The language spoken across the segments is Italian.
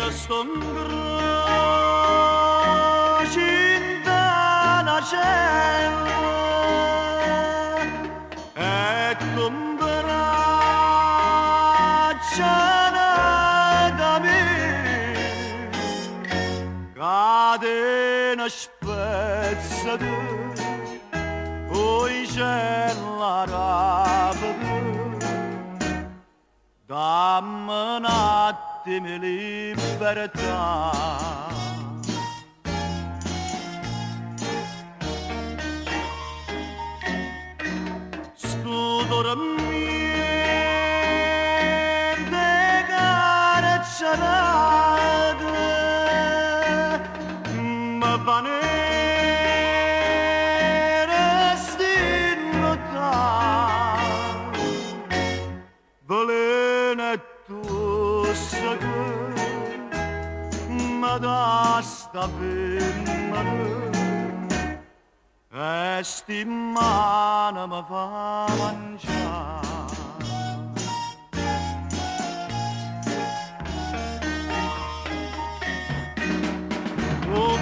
io sto ingroscinta una cella e tu mi braccia da me catena spezzata poi c'è la rabbia dammi un attimo libertà sto dormendo carcerate mi fa veleno tu sai ma da sta femmina e sti mano mi fa mangiare o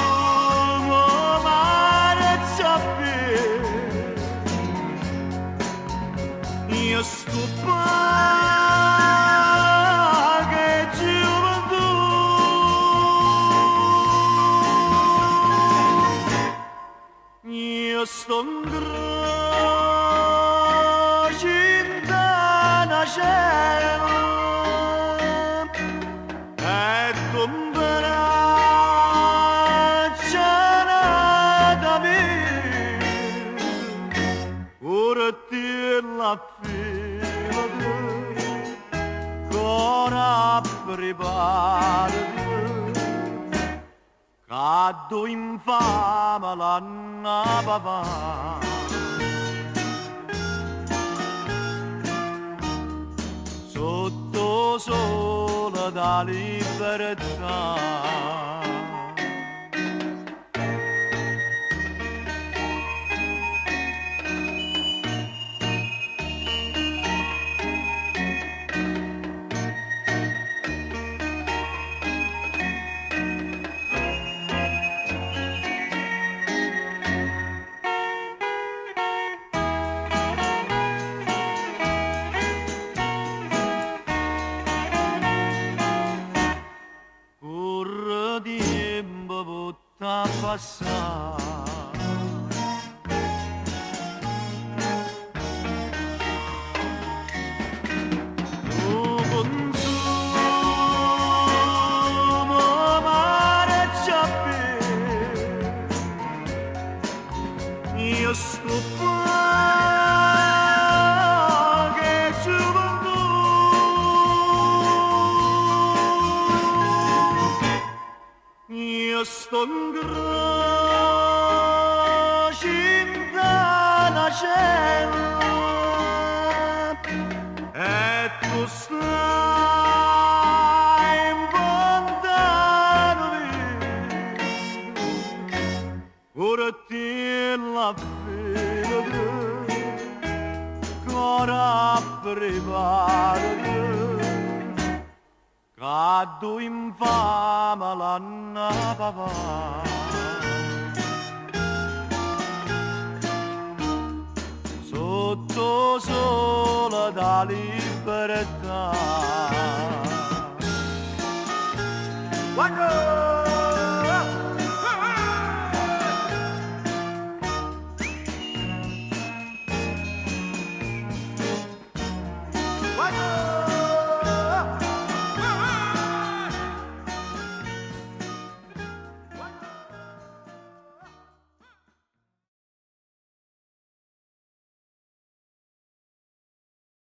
consumo marciapiede io stupa che gioventù io sto ingroscinta una cella e tu mi braccia da me ora ti la fila ora preparati caddo infame l'anna papà sotto sole da libertà tempo potrà passare tu consumo marciapiede io sto che gioventù io sto ingroscinta una cella e tu stai lontano ora ti la fila ora preparati caddo infame l'anna papà sotto sole da libertà. Quando